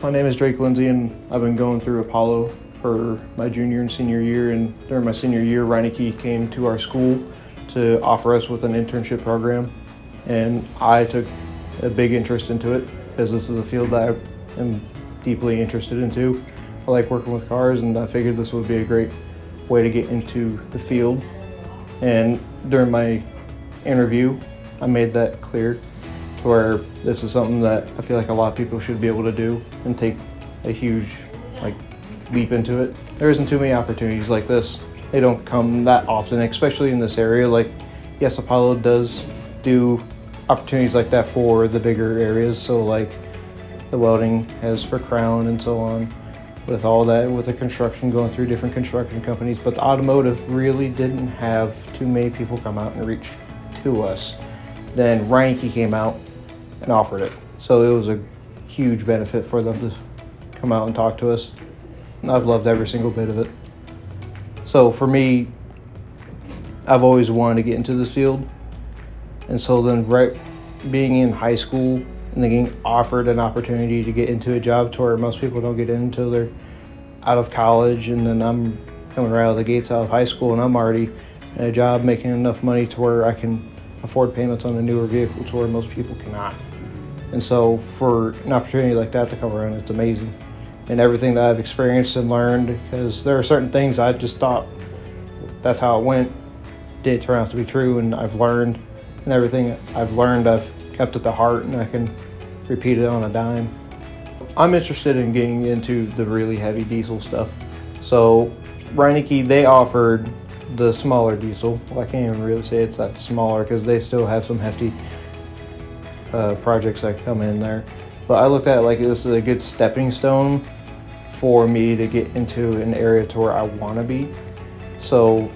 My name is Drake Lindsay, and I've been going through Apollo for my junior and senior year. And during my senior year, Reineke came to our school to offer us with an internship program. And I took a big interest into it because this is a field that I am deeply interested into. I like working with cars, and I figured this would be a great way to get into the field. And during my interview, I made that clear to where this is something that I feel like a lot of people should be able to do and take a huge leap into it. There isn't too many opportunities like this. They don't come that often, especially in this area. Yes, Apollo does do opportunities like that for the bigger areas. So the welding has for Crown and so on, with all that, with the construction going through different construction companies. But the automotive really didn't have too many people come out and reach to us. Then Reineke came out and offered it. So it was a huge benefit for them to come out and talk to us. And I've loved every single bit of it. So for me, I've always wanted to get into this field. And so then being in high school and then getting offered an opportunity to get into a job to where most people don't get in until they're out of college, and then I'm coming right out of the gates out of high school and I'm already in a job making enough money to where I can afford payments on a newer vehicle to where most people cannot. And so for an opportunity like that to come around, it's amazing. And everything that I've experienced and learned, because there are certain things I just thought that's how it went, didn't turn out to be true, and I've learned, and everything I've learned I've kept at the heart, and I can repeat it on a dime. I'm interested in getting into the really heavy diesel stuff. So Reineke, they offered the smaller diesel. Well, I can't even really say it's that smaller because they still have some hefty projects that come in there. But I looked at it like this is a good stepping stone for me to get into an area to where I want to be. So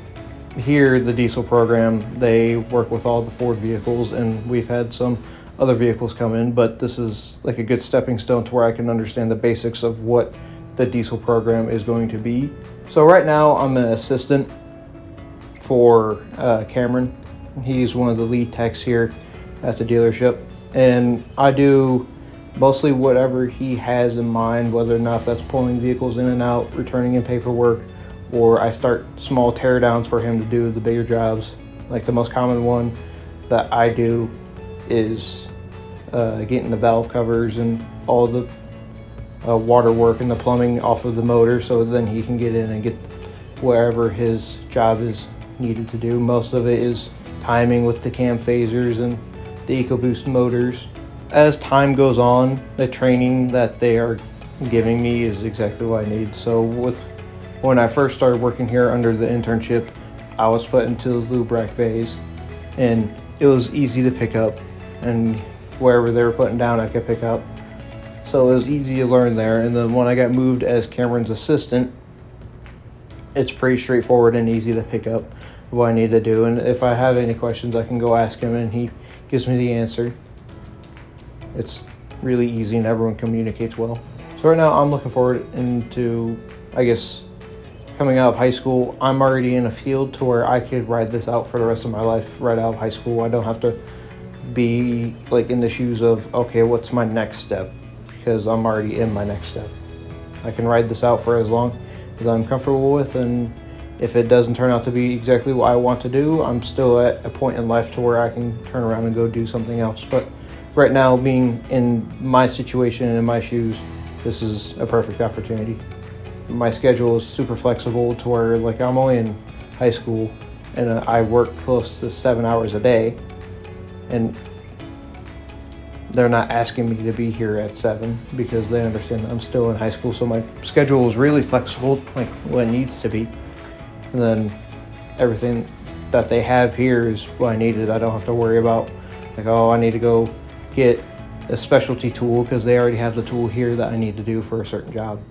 here, the diesel program, they work with all the Ford vehicles, and we've had some other vehicles come in, but this is like a good stepping stone to where I can understand the basics of what the diesel program is going to be. So right now I'm an assistant for Cameron. He's one of the lead techs here at the dealership, and I do mostly whatever he has in mind, whether or not that's pulling vehicles in and out, returning in paperwork, or I start small teardowns for him to do the bigger jobs. Like the most common one that I do is getting the valve covers and all the water work and the plumbing off of the motor, so then he can get in and get wherever his job is needed to do. Most of it is timing with the cam phasers and the EcoBoost motors. As time goes on, the training that they are giving me is exactly what I need. So when I first started working here under the internship, I was put into the lube rack bays, and it was easy to pick up, and wherever they were putting down I could pick up. So it was easy to learn there. And then when I got moved as Cameron's assistant, it's pretty straightforward and easy to pick up what I need to do. And if I have any questions, I can go ask him and he gives me the answer. It's really easy and everyone communicates well. So right now I'm looking forward into, coming out of high school. I'm already in a field to where I could ride this out for the rest of my life right out of high school. I don't have to be in the shoes of, okay, what's my next step? Because I'm already in my next step. I can ride this out for as long as I'm comfortable with, and if it doesn't turn out to be exactly what I want to do, I'm still at a point in life to where I can turn around and go do something else. But right now, being in my situation and in my shoes, this is a perfect opportunity. My schedule is super flexible to where I'm only in high school and I work close to 7 hours a day, and they're not asking me to be here at 7 because they understand that I'm still in high school. So my schedule is really flexible, when it needs to be. And then everything that they have here is what I needed. I don't have to worry about I need to go get a specialty tool because they already have the tool here that I need to do for a certain job.